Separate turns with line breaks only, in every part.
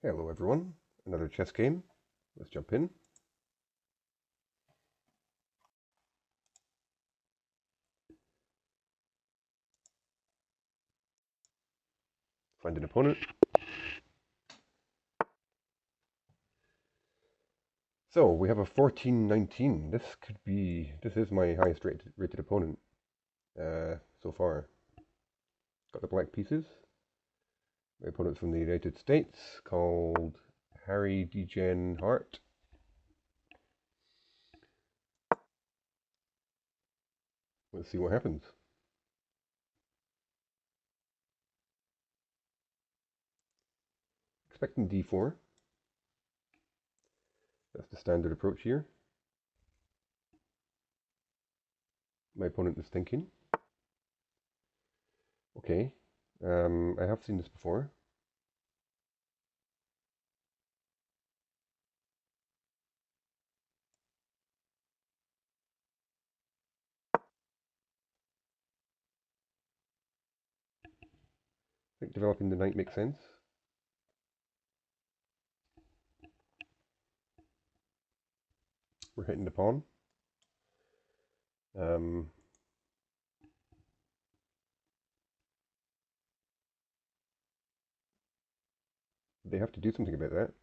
Hello everyone, another chess game. Let's jump in. Find an opponent. So we have a 14-19. This is my highest rated opponent so far. Got the black pieces. My opponent's from the United States, called Harry Degen Hart. Let's see what happens. Expecting d4. That's the standard approach here. My opponent is thinking. Okay, I have seen this before. I think developing the knight makes sense. We're hitting the pawn. They have to do something about that.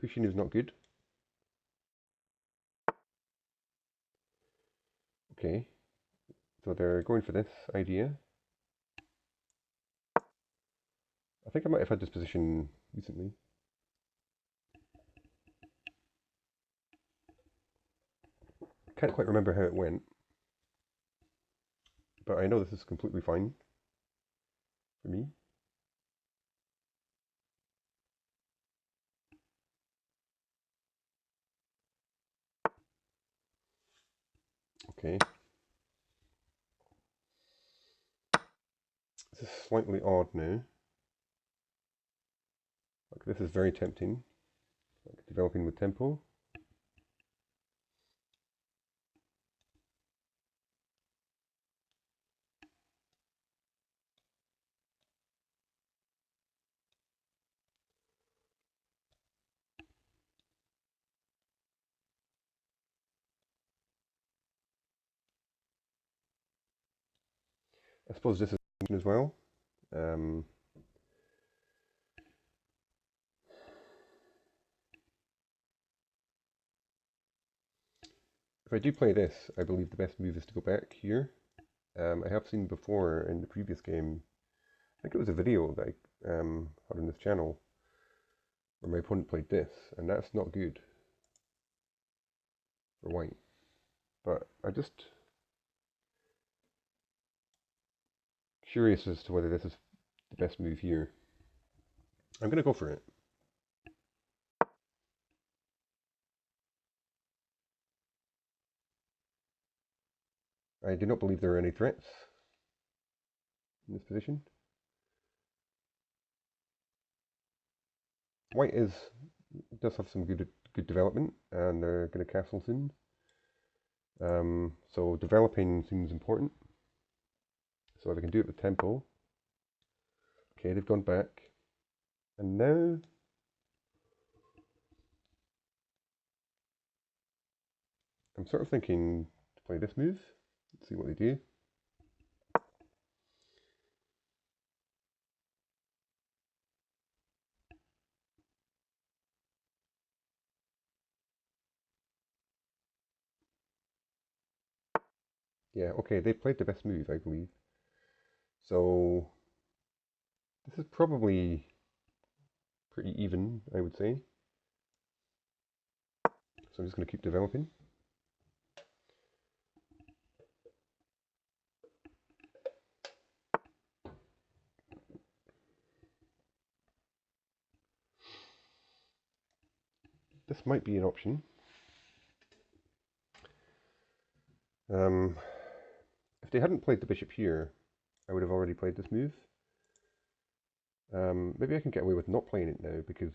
Pushing is not good. Okay, so they're going for this idea. I think I might have had this position recently. Can't quite remember how it went, but I know this is completely fine for me. Okay. This is slightly odd now. Like, this is very tempting. Like, developing with tempo. I suppose this is as well. If I do play this, I believe the best move is to go back here. I have seen before in the previous game, I think it was a video that I had on this channel, where my opponent played this, and that's not good for white. But I just curious as to whether this is the best move here. I'm going to go for it. I do not believe there are any threats in this position. White does have some good development, and they're going to castle soon. So developing seems important. So if I can do it with tempo. Okay, they've gone back. And now I'm sort of thinking to play this move. Let's see what they do. Yeah, okay, they played the best move, I believe. So this is probably pretty even, I would say. So I'm just going to keep developing. This might be an option. If they hadn't played the bishop here, I would have already played this move. Maybe I can get away with not playing it now because,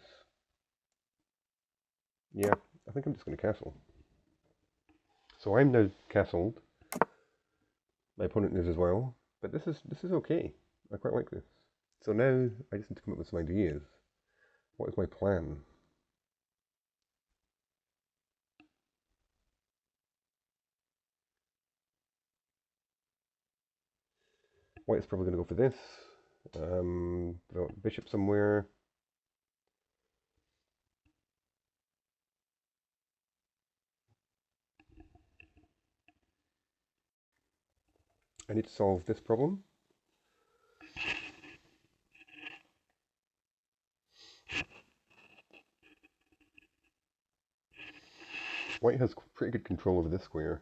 yeah, I think I'm just going to castle. So I'm now castled. My opponent is as well, but this is okay. I quite like this. So now I just need to come up with some ideas. What is my plan? White's probably going to go for this. Throw bishop somewhere. I need to solve this problem. White has pretty good control over this square.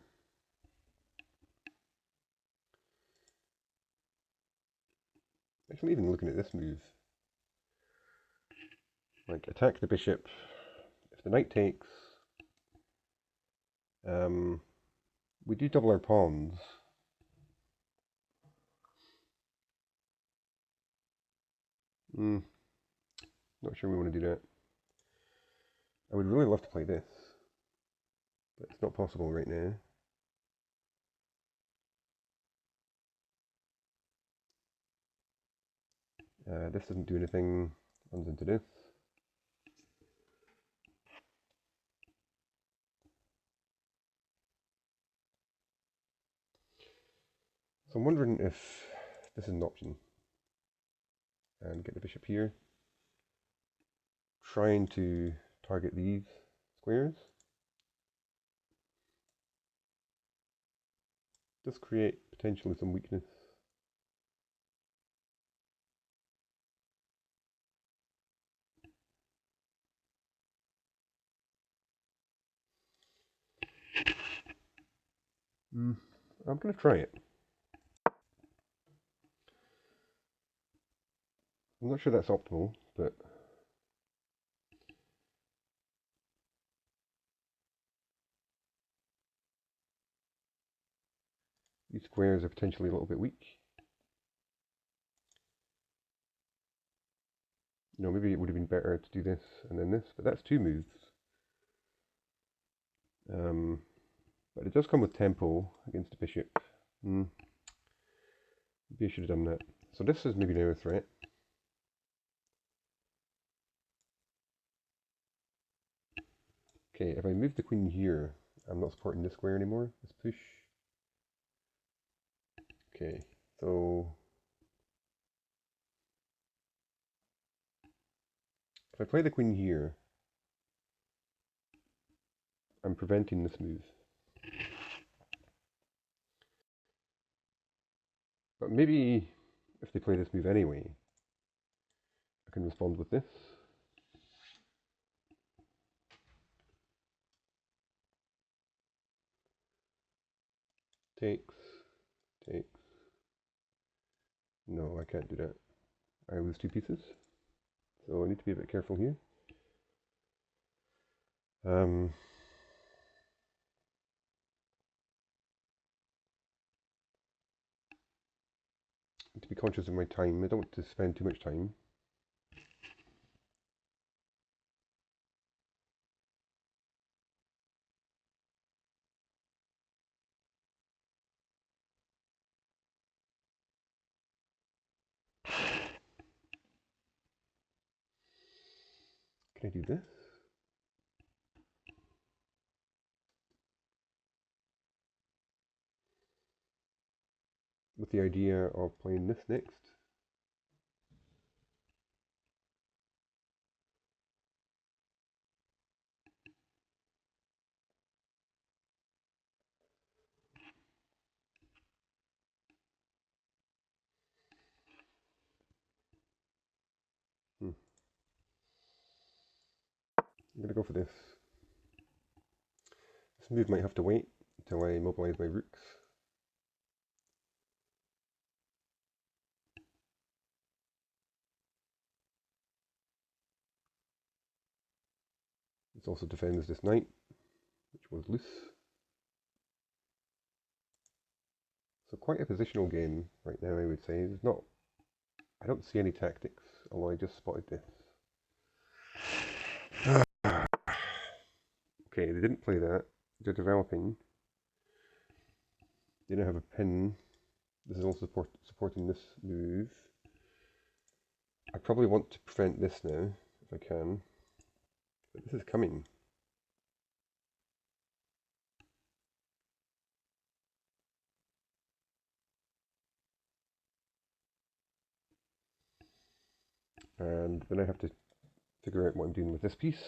Actually, even looking at this move, like attack the bishop. If the knight takes, we do double our pawns. Not sure we want to do that. I would really love to play this, but it's not possible right now. This doesn't do anything, runs into this. So I'm wondering if this is an option. And get the bishop here. Trying to target these squares. Does create potentially some weakness. I'm going to try it. I'm not sure that's optimal, but these squares are potentially a little bit weak. You know, maybe it would have been better to do this and then this, but that's two moves. But it does come with tempo against the bishop. Maybe I should have done that. So this is maybe now a threat. Okay, if I move the queen here, I'm not supporting this square anymore. Let's push. Okay, so if I play the queen here, I'm preventing this move. But maybe if they play this move anyway, I can respond with this. Takes, takes. No, I can't do that. I lose two pieces. So I need to be a bit careful here. To be conscious of my time. I don't want to spend too much time. Can I do this? With the idea of playing this next. I'm going to go for this. This move might have to wait until I mobilize my rooks. This also defends this knight, which was loose. So quite a positional game right now, I would say. I don't see any tactics, although I just spotted this. Okay, they didn't play that. They're developing. They don't have a pin. This is also supporting this move. probably want to prevent this now, if I can. But this is coming. And then I have to figure out what I'm doing with this piece.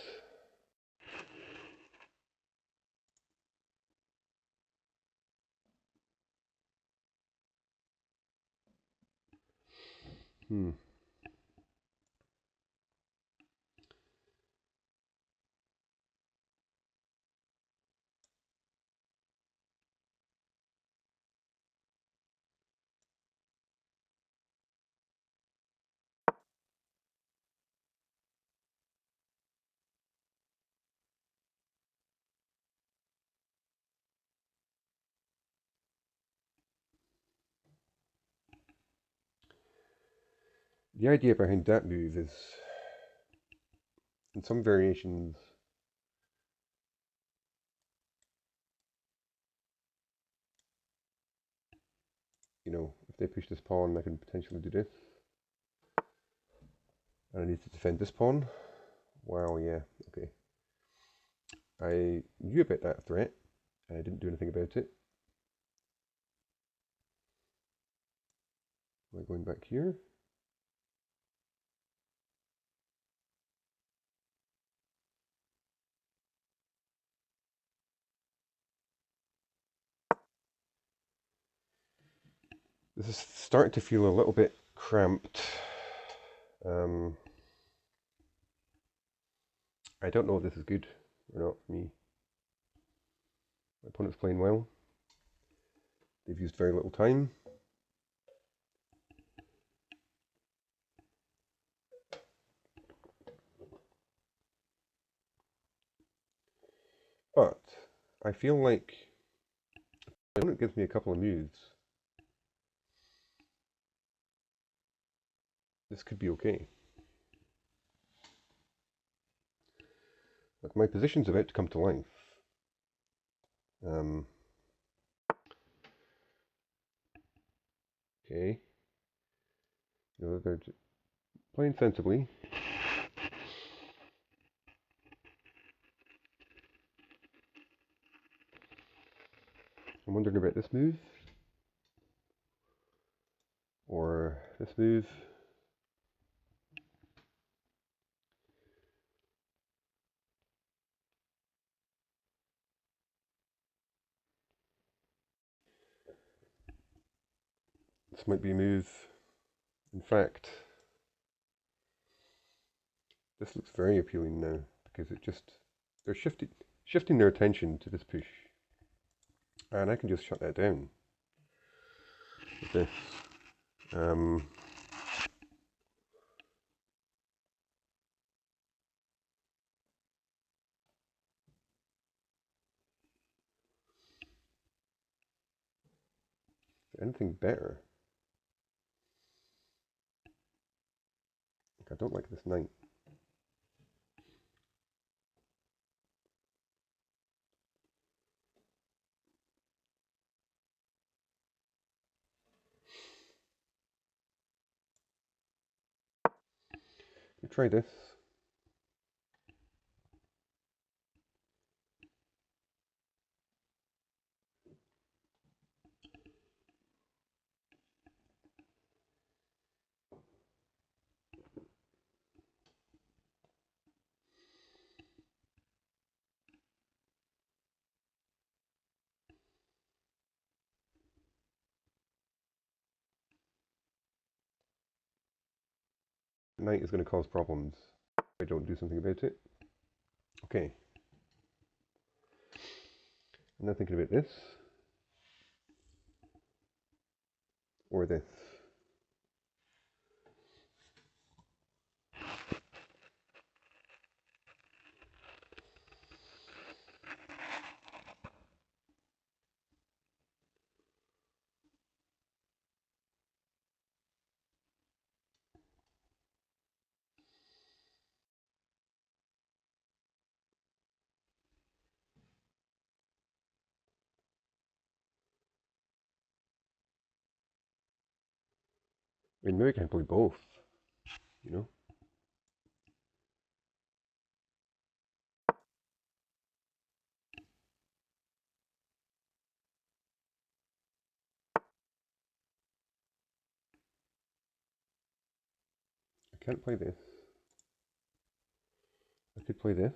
The idea behind that move is, in some variations, you know, if they push this pawn, I can potentially do this. And I need to defend this pawn. Wow, yeah, okay. I knew about that threat, and I didn't do anything about it. Am I going back here? This is starting to feel a little bit cramped. I don't know if this is good or not for me. My opponent's playing well. They've used very little time. But I feel like my opponent gives me a couple of moves. This could be okay. Like my position's about to come to life. Okay. You know, they're playing sensibly. I'm wondering about this move. Or this move. This might be a move. In fact, this looks very appealing now because they're shifting their attention to this push. And I can just shut that down with this. Anything better? Like, I don't like this knight. Let me try this. Knight is going to cause problems if I don't do something about it. Okay. I'm now thinking about this. Or this. I mean, maybe I can play both. you know. I can't play this. I could play this.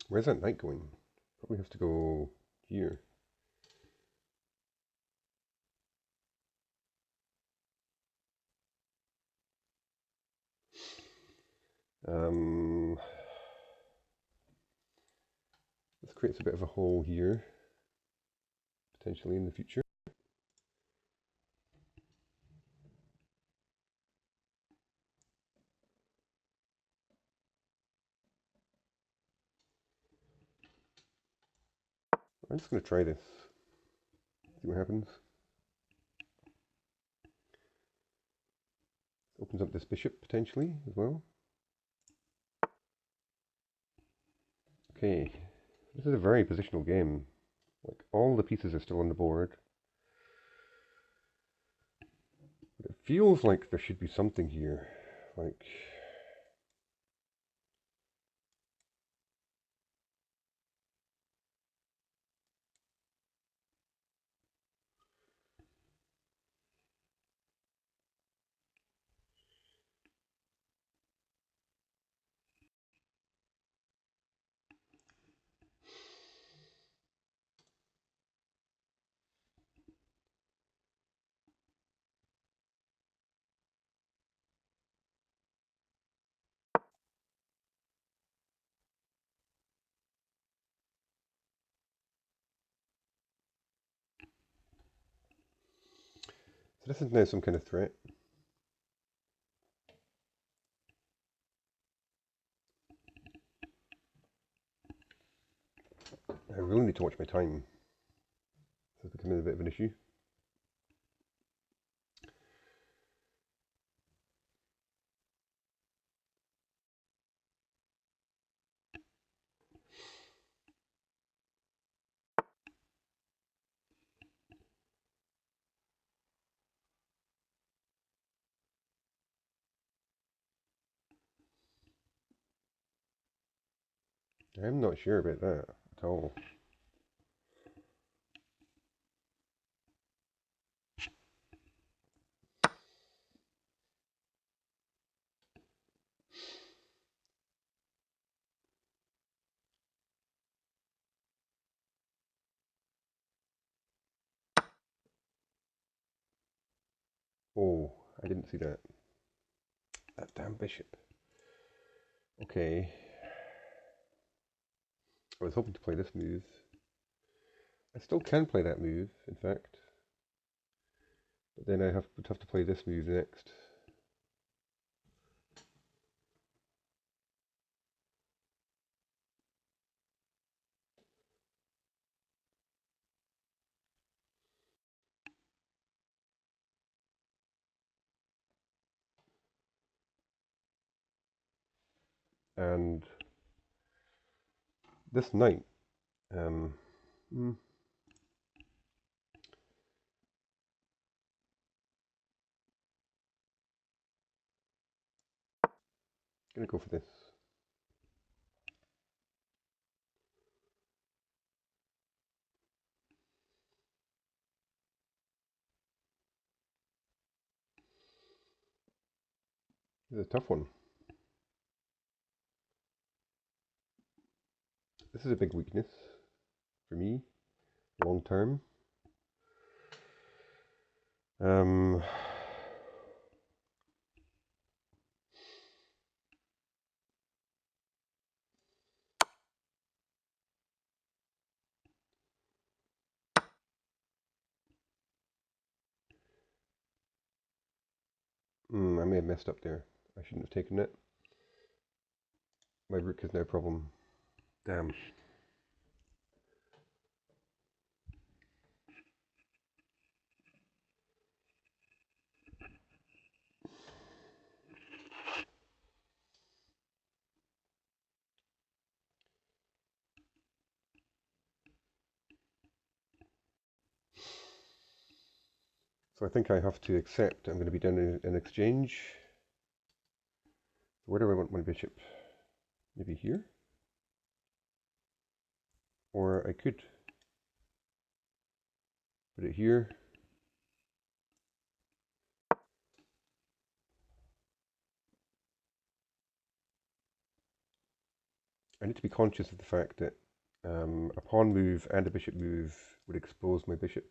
Where's that knight going? Probably has to go here. This creates a bit of a hole here, potentially in the future. I'm just going to try this, see what happens. Opens up this bishop potentially as well. Okay, this is a very positional game. Like, all the pieces are still on the board. But it feels like there should be something here. Like, so this is now some kind of threat. I really need to watch my time. This is becoming a bit of an issue. I'm not sure about that at all. Oh, I didn't see that. That damn bishop. Okay. I was hoping to play this move. I still can play that move, in fact. But then I would have to play this move next. And this knight, gonna go for this. This is a tough one. This is a big weakness for me, long term. I may have messed up there. I shouldn't have taken it. My rook is now a problem. Damn. So I think I have to accept I'm going to be down in exchange. Where do I want my bishop? Maybe here? Or I could put it here. I need to be conscious of the fact that a pawn move and a bishop move would expose my bishop.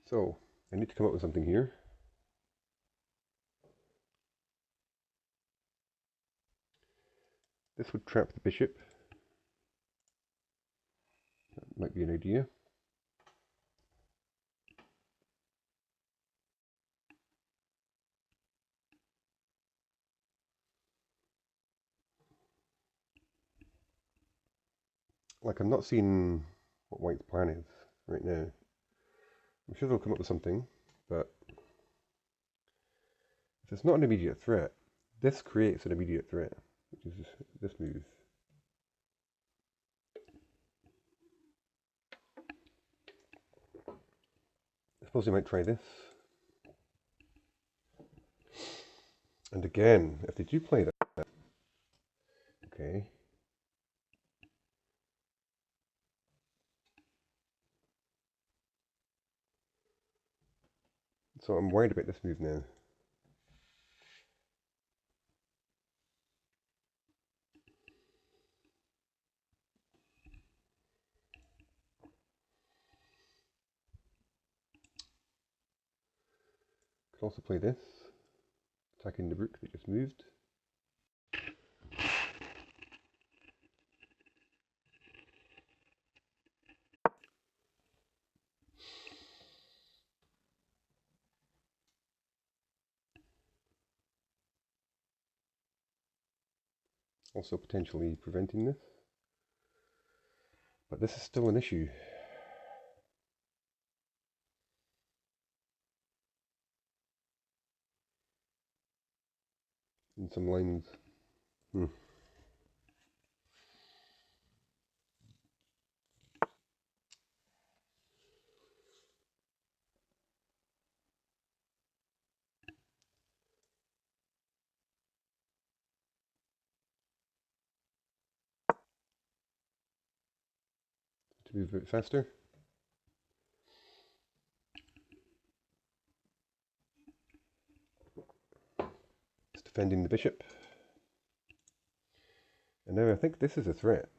So I need to come up with something here. This would trap the bishop. That might be an idea. Like, I'm not seeing what White's plan is right now. I'm sure they'll come up with something, but if it's not an immediate threat, this creates an immediate threat, which is this move. I suppose they might try this. And again, if they do play that, okay. So I'm worried about this move now. Could also play this, attacking the rook that just moved. Also potentially preventing this. But this is still an issue. In some lines. To move a bit faster. It's defending the bishop. And now I think this is a threat.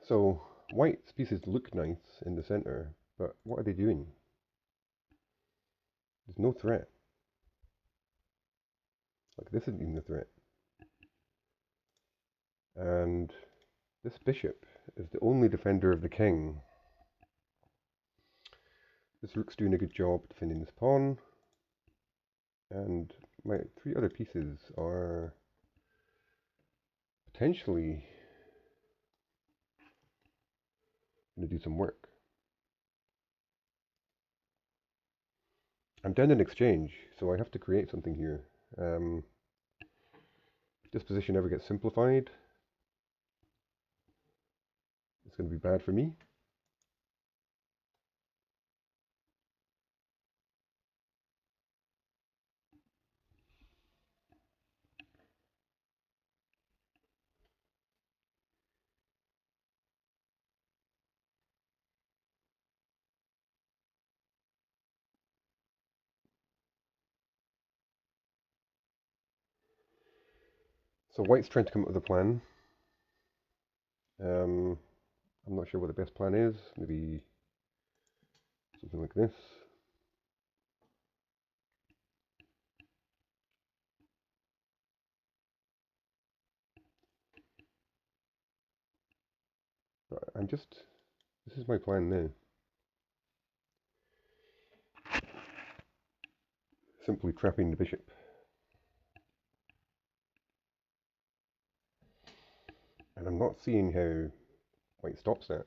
So White's pieces look nice in the center, but what are they doing? There's no threat. Like, this isn't even a threat. And this bishop is the only defender of the king. This rook's doing a good job defending this pawn. And my three other pieces are potentially going to do some work. I'm down in exchange, so I have to create something here. If this position ever gets simplified, it's going to be bad for me. So White's trying to come up with a plan. I'm not sure what the best plan is. Maybe something like this. But this is my plan now. Simply trapping the bishop. And I'm not seeing how white stops that.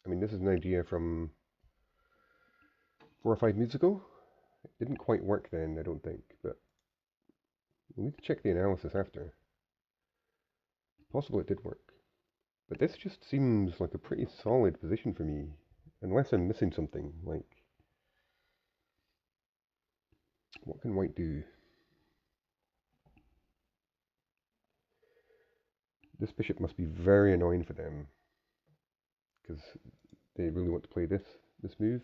I mean, this is an idea from 4 or 5 moves ago. It didn't quite work then, I don't think, but we need to check the analysis after. It's possible it did work. But this just seems like a pretty solid position for me, unless I'm missing something, like, what can white do? This bishop must be very annoying for them, because they really want to play this move.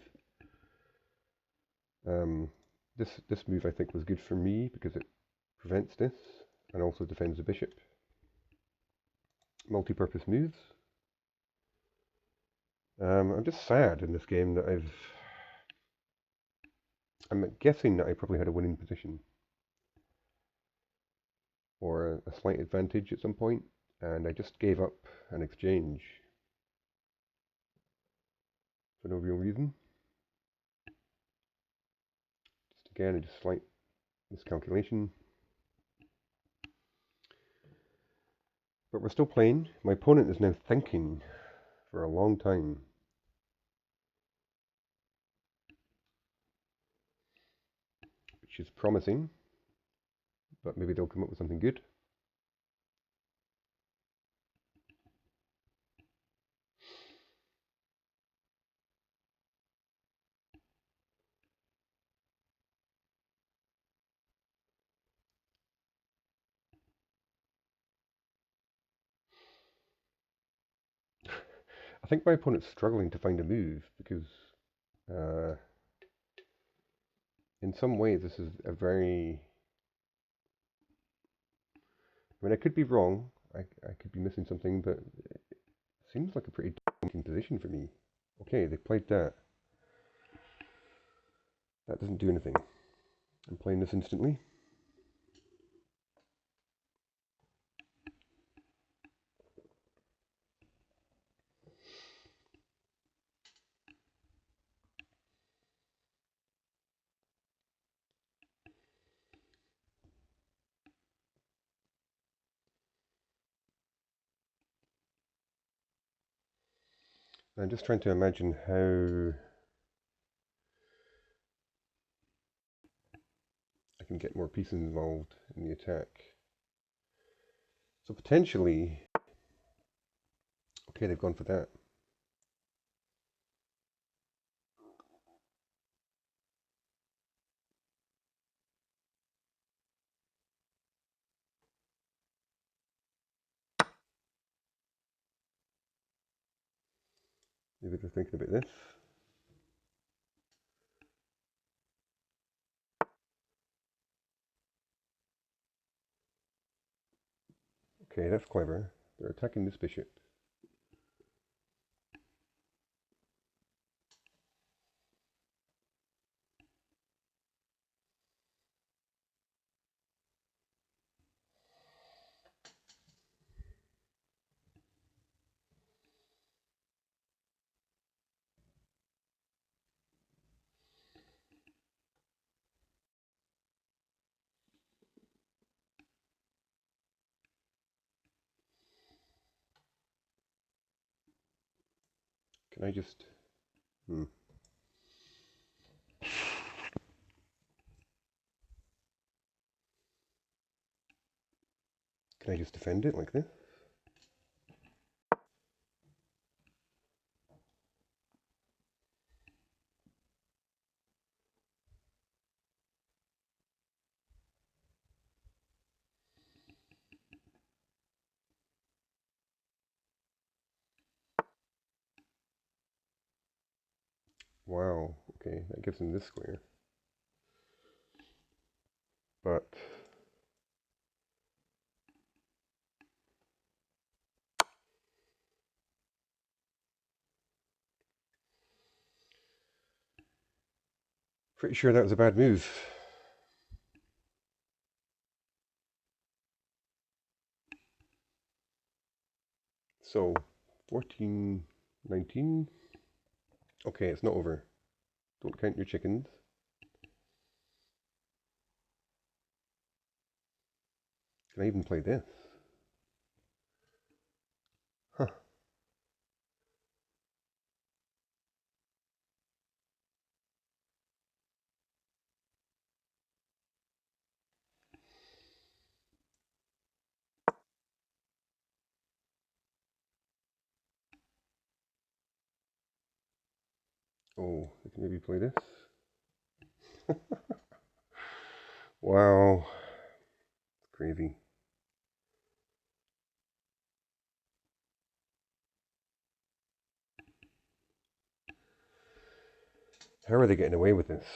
This move I think was good for me because it prevents this and also defends the bishop. Multi-purpose moves. I'm just sad in this game that I'm guessing that I probably had a winning position or a slight advantage at some point, and I just gave up an exchange for no real reason. Just again, just slight miscalculation. But we're still playing. My opponent is now thinking for a long time. Which is promising, but maybe they'll come up with something good. I think my opponent's struggling to find a move because uh, in some ways this is a very... I mean, I could be wrong. I could be missing something, but it seems like a pretty dominating position for me. Okay, they played that. That doesn't do anything. I'm playing this instantly. I'm just trying to imagine how I can get more pieces involved in the attack. So potentially... Okay, they've gone for that. Maybe they're thinking about this. Okay, that's clever. They're attacking this bishop. Can I just... Can I just defend it like this? Wow, okay, that gives them this square. But... Pretty sure that was a bad move. So, 1419. Okay, it's not over. Don't count your chickens. Can I even play this? Huh. Oh, I can maybe play this. Wow. It's crazy. How are they getting away with this?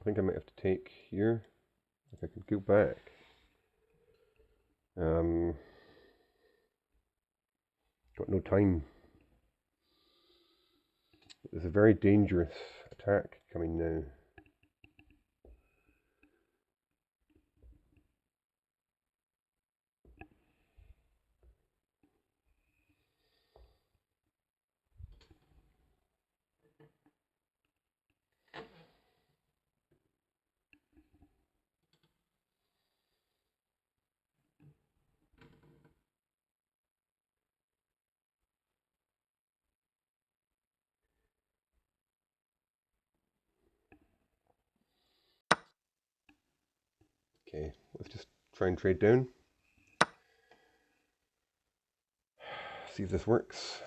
I think I might have to take here. If I can go back. Um, got no time. There's a very dangerous attack coming now. Okay, let's just try and trade down. See if this works.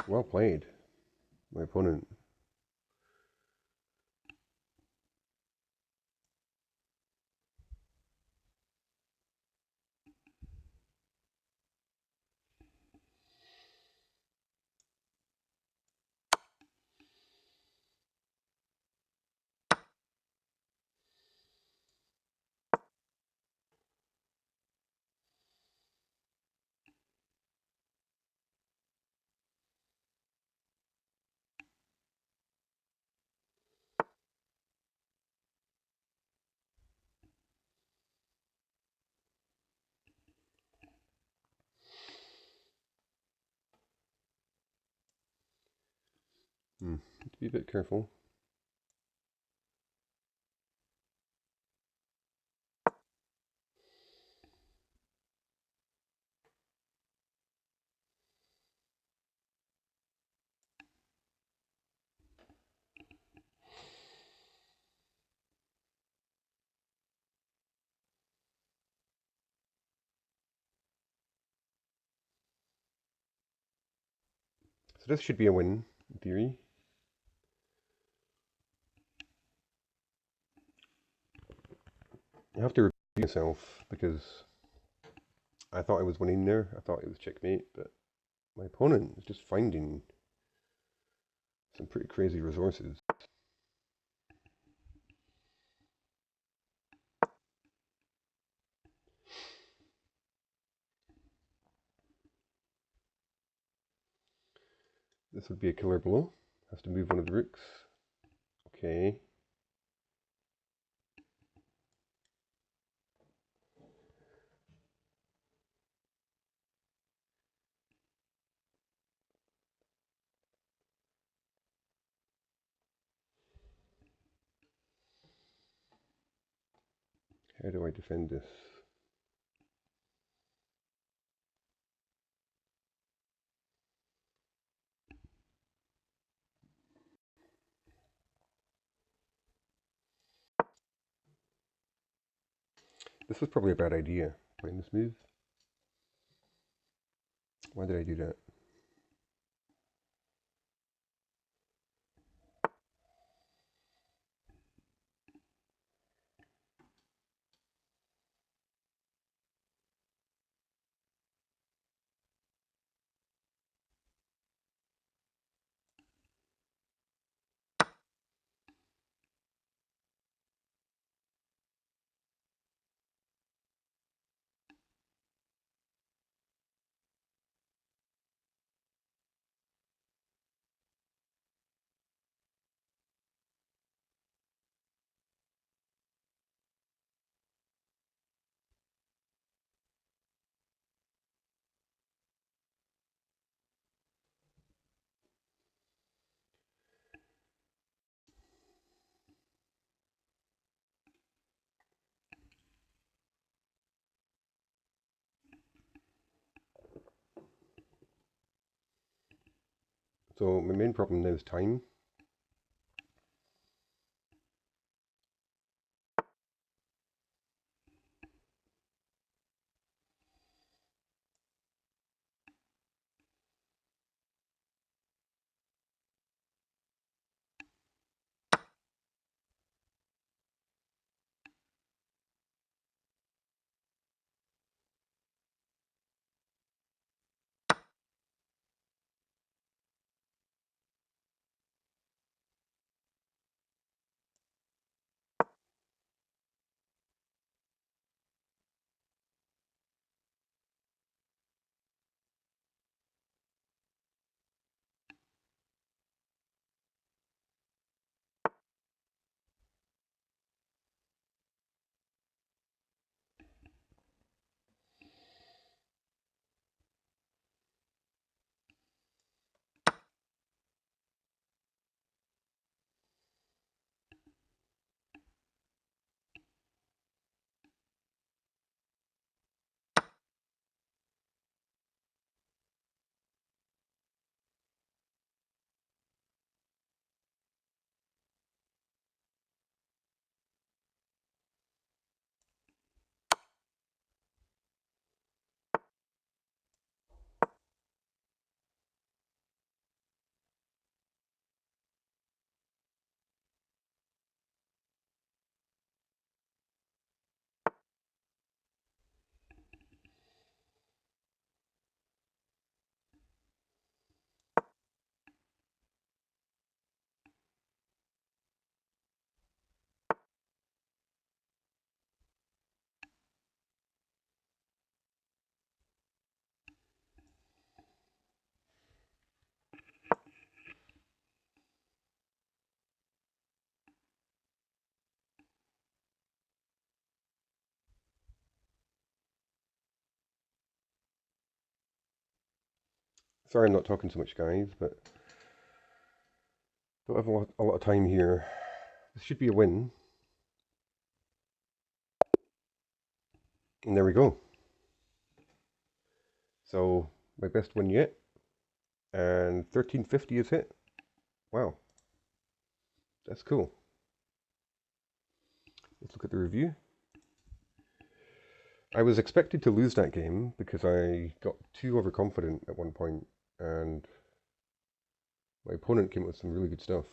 Well played, my opponent. Have to be a bit careful. So this should be a win, in theory. I have to repeat myself because I thought I was winning there. I thought it was checkmate, but my opponent is just finding some pretty crazy resources. This would be a killer blow. Has to move one of the rooks. Okay. How do I defend this? This was probably a bad idea, playing this move. Why did I do that? So my main problem now is time. Sorry I'm not talking so much, guys, but don't have a lot of time here. This should be a win. And there we go. So, my best win yet. And 1350 is hit. Wow. That's cool. Let's look at the review. I was expected to lose that game because I got too overconfident at one point, and my opponent came up with some really good stuff.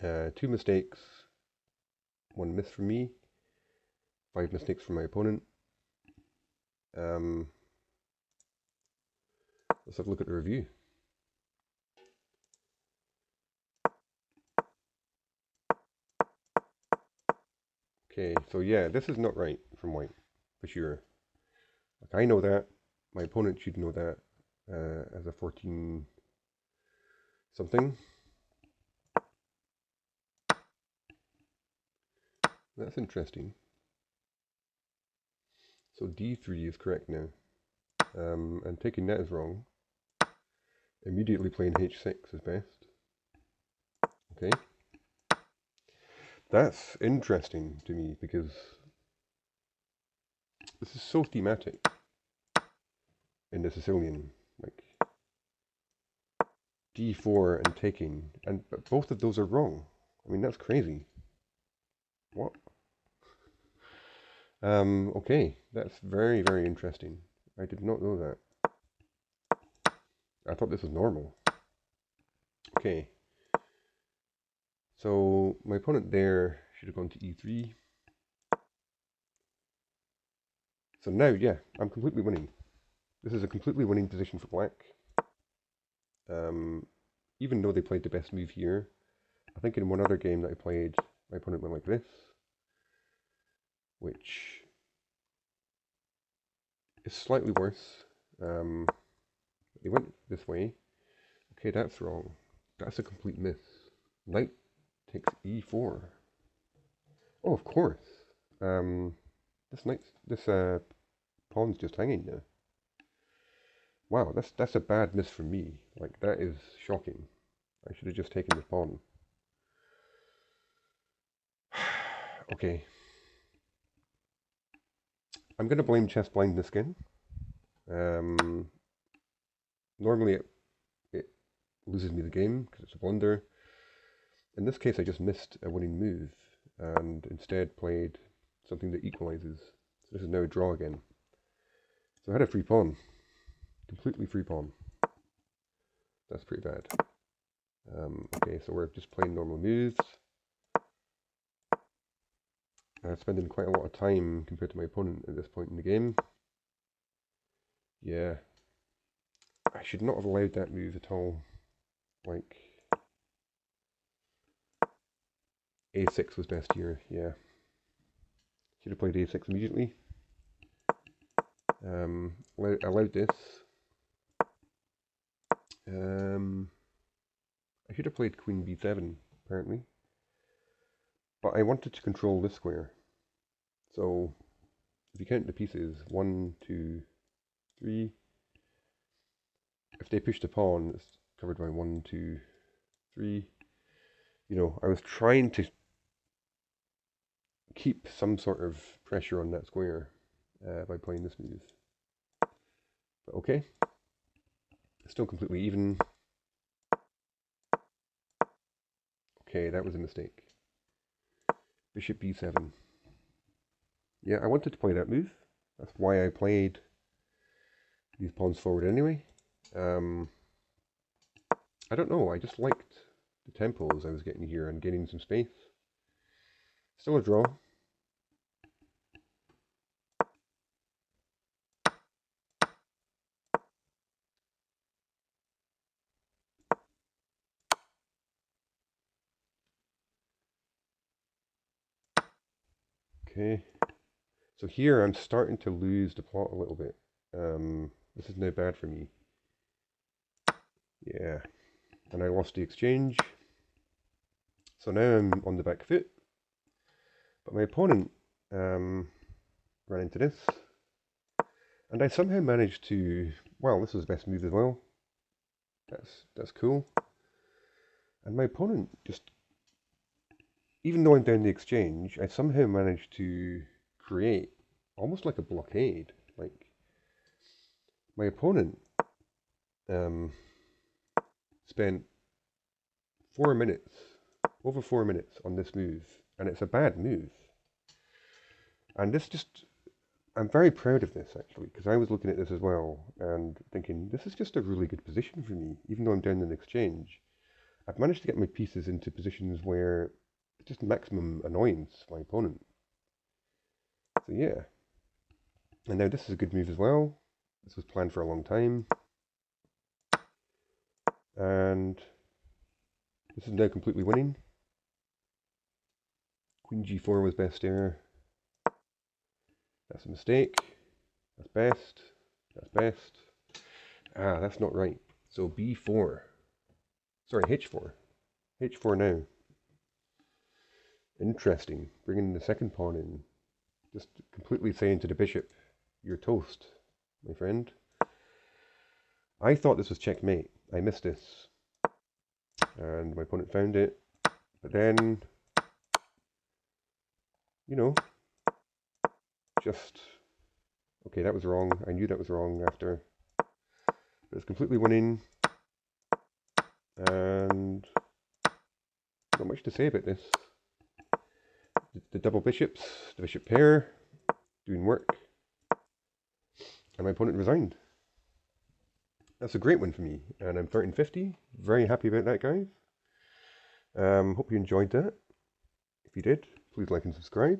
2 mistakes, 1 miss from me, 5 mistakes from my opponent. Let's have a look at the review. Okay, so yeah, this is not right from white, for sure. Like, I know that. My opponent should know that as a 14 something. That's interesting. So D3 is correct now. And taking that is wrong. Immediately playing H6 is best. Okay. That's interesting to me because this is so thematic in the Sicilian. Like D4 and taking, and but both of those are wrong. I mean, that's crazy. What? Okay, that's very, very interesting. I did not know that. I thought this was normal. Okay. So my opponent there should have gone to E3. So now, yeah, I'm completely winning. This is a completely winning position for black. Even though they played the best move here, I think in one other game that I played, my opponent went like this, which is slightly worse. They went this way. Okay, that's wrong. That's a complete miss. Knight takes e4. Oh, of course. This pawn's just hanging now. Wow, that's a bad miss from me. Like, that is shocking. I should have just taken the pawn. Okay. I'm going to blame chess blindness again. Normally loses me the game because it's a blunder. In this case, I just missed a winning move and instead played something that equalizes. So this is now a draw again. So I had a free pawn. Completely free pawn. That's pretty bad. Okay, so we're just playing normal moves. Spending quite a lot of time compared to my opponent at this point in the game. Yeah. I should not have allowed that move at all. Like, a6 was best here, yeah. Should have played a6 immediately. Allowed this. I should have played queen b7, apparently. But I wanted to control this square. So, if you count the pieces, 1, 2, 3. If they push the pawn, it's covered by 1, 2, 3. You know, I was trying to keep some sort of pressure on that square by playing this move. But okay. It's still completely even. Okay, that was a mistake. Bishop b7. Yeah, I wanted to play that move. That's why I played these pawns forward anyway. I don't know, I just liked the tempos I was getting here and gaining some space. Still a draw. Okay, so here I'm starting to lose the plot a little bit. This is now bad for me. Yeah, and I lost the exchange. So now I'm on the back foot. But my opponent ran into this. And I somehow managed to, well, this was the best move as well. That's cool. And my opponent just, even though I'm down the exchange, I somehow managed to create almost like a blockade. Like, my opponent spent 4 minutes, over 4 minutes on this move, and it's a bad move. And this just, I'm very proud of this actually, because I was looking at this as well and thinking, this is just a really good position for me, even though I'm down in exchange. I've managed to get my pieces into positions where it's just maximum annoyance my opponent. So yeah. And now this is a good move as well. This was planned for a long time. And this is now completely winning. Queen g4 was best there. That's a mistake. That's best. That's best. Ah, that's not right. So b4. Sorry, h4. h4 now. Interesting. Bringing the second pawn in. Just completely saying to the bishop, you're toast, my friend. I thought this was checkmate. I missed this. And my opponent found it. But then, you know, just, okay, that was wrong. I knew that was wrong after. But it's completely winning. And not much to say about this. The double bishops, the bishop pair, doing work. And my opponent resigned. That's a great win for me. And I'm 1350. Very happy about that, guys. Hope you enjoyed that. If you did, please like and subscribe.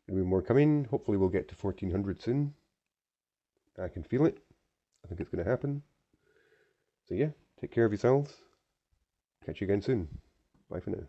There'll be more coming. Hopefully we'll get to 1400 soon. I can feel it. I think it's going to happen. So yeah, take care of yourselves. Catch you again soon. Bye for now.